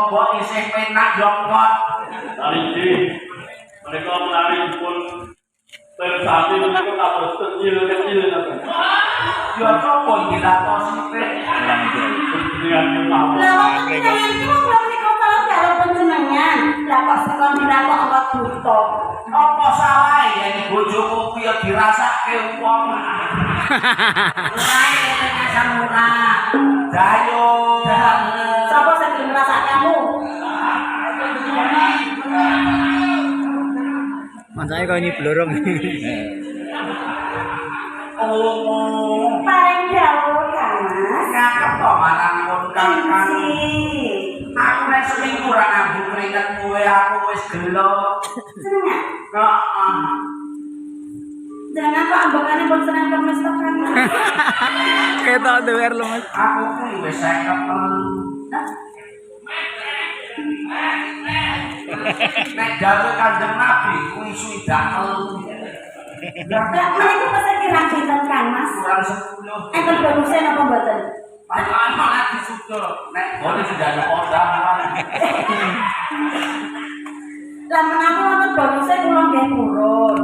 coba isih penak jongkot. Naliki mereka menarik pun tersati mereka kabar kecil-kecil Ya coba dilatosi pe. dengan mau. Lah kok jenengan iki wong belum niku kalau karo panjenengan. Lah kok sekon dilakok awak buta. Apa salah ya ini bojoku kuwi ya dirasake wong. Lae nek samura. Dayo. Sapa sing ngrasake kamu? Mancane kok ini blorong. Oh, Paring dawuh Kang Mas. ngakep to marang pun Kakang. Sih. Aku nek seminggu ora nganggo keringet kowe aku wis gelo. Seneng. Heeh. Jangan kok ambekane pun seneng kemes to Kang Mas. Ketok dewer lu Mas. Aku kuwi wis 50. Nek dawuh Kanjeng Nabi kuwi swidak telu. Lah menika pesen kirang sinten Kang Mas? Kurang 10. Enten bonusnya napa mboten? Panjenengan malah disudur. Nek boleh sudah ada kondangan. Lah menawa wonten bonusnya kula nggih purun.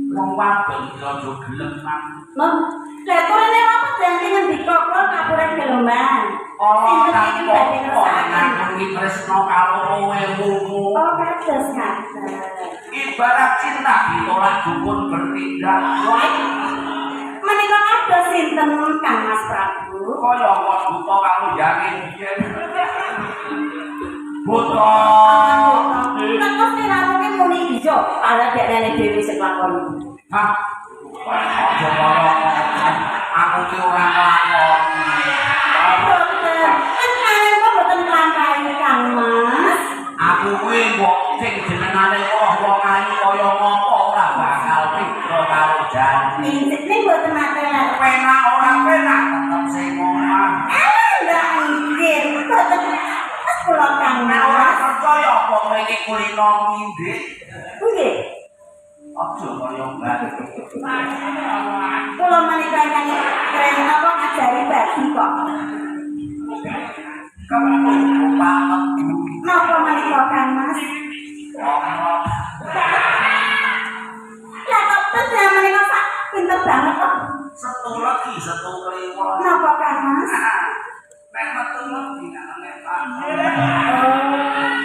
Wong wadon ojo gelem nang. Lah turune apa janji ngendika kula kapuran gelombang. Ora Sinten iki badhe kok ngrasakaken. nanggung tresno karo kowe mumu. Oh kados kados. Ibarat cinta ditolak dukun bertindak. Menika kados sinten Kang Mas Prabu? Kaya kok buta karo yakin biyen. Buta. Nek mesti ramuke muni iso, ala dekne dhewe sing lakon. Hah? Aja kaya aku ki ora nglakon. Boten. Kan kok boten nglampahi Kang Mas. Aku kuwi mbok sing jenengane wong ayu kaya ngopo ora bakal pikro karo janji. Ning boten nate lah. Penak ora penak tetep sing omah. Lah nggih, boten. Mas kula Kang Nek ora Mas. percaya apa kowe iki kulino ngindik? Nggih. Aja kaya mbak. Kula menika kang keren apa ngajari bagi kok. Kamu banget. Napa menika Kang Mas? Omong. Lah kok terus menika sak pinter banget kok. Setu lagi, setu kliwon. Napa Kang Mas? Nek metu lagi nek Pak.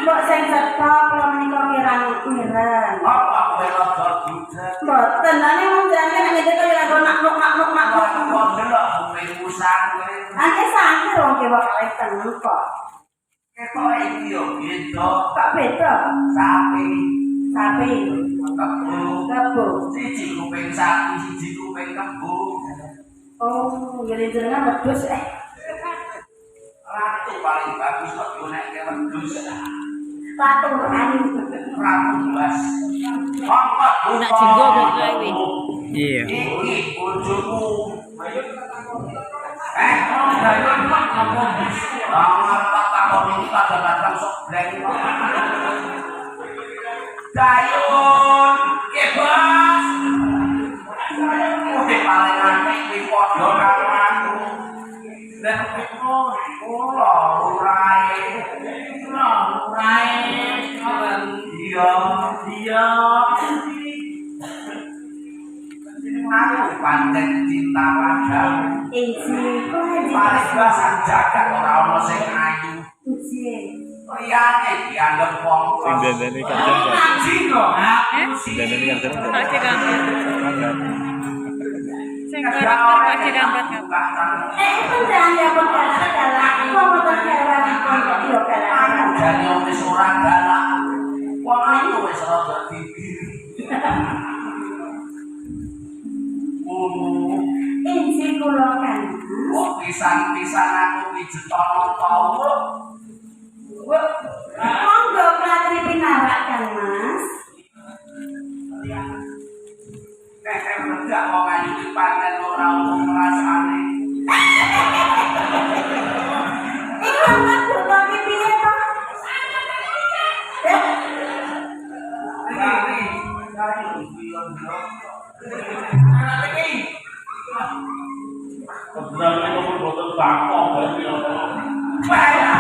Mbok sing setok kula menika kirang mireng. Apa kowe rada budak? Mboten, lah nek wong jane nek ngene kaya lagu nak-nak. Kok delok kowe usan kowe. Ane sange wong kewa kalih tengen kok. Ketok iki yo beda. Kok beda? Sapi, Sapi, kebo, kebo. siji kuping sapi, siji kuping kebo. Oh, ngene jenengan wedhus Ratu paling bagus kok yo nek wedhus. paturan. Ratu blas. Mongkot Nak jenggo kok kowe. Iya. Iki bojoku. Dayon kok ngomong. Ngarep takon iki kadang-kadang sok bleng. Dayon, ke Bos. Kowe paling aneh iki padha karo aku. Lah kula urae. Iya. Aku pancen cinta padamu. Iji, kok haji Paling basan jagat ora ana sing ayu. Iji. Liyane dianggep wong. Sing dandani kancan kok. Ngaji kok. Sing dandani kancan kok. Pakai gambar. Sing Ada karakter orang pakai yang gambar ngaku kan. Itu jangan ya galak-galak. Kok boten hewan kok yo galak-galak. Jane wis ora galak. Wong ayu wis rada bibir. Iji kula kan. Kok pisan-pisan aku dijetono tau. Monggo Pratri pinarak kan Mas. Enggak wong ayu iki pancen ora umum rasane. Iki ana kok piye to? Sebenarnya kamu boten bangkok berarti. Wah, ya.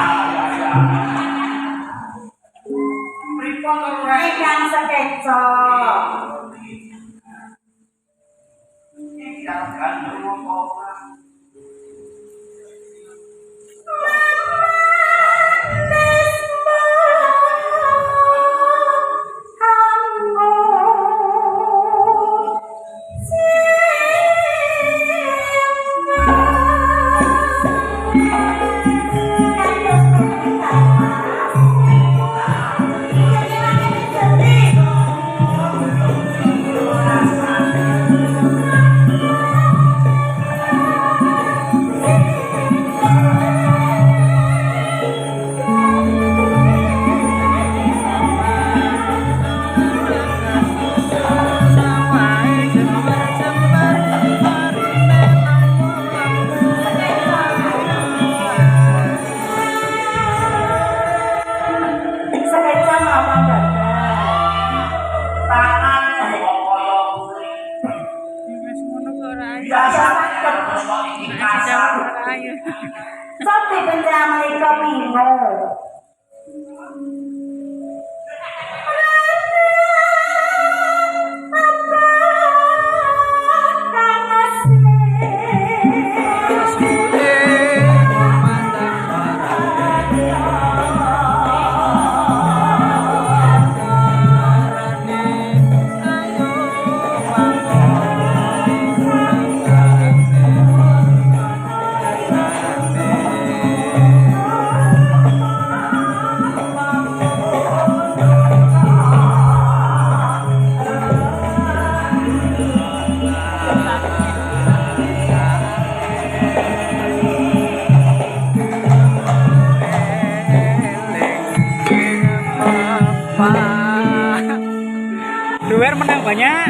penjara mereka bingung. Duer menang banyak.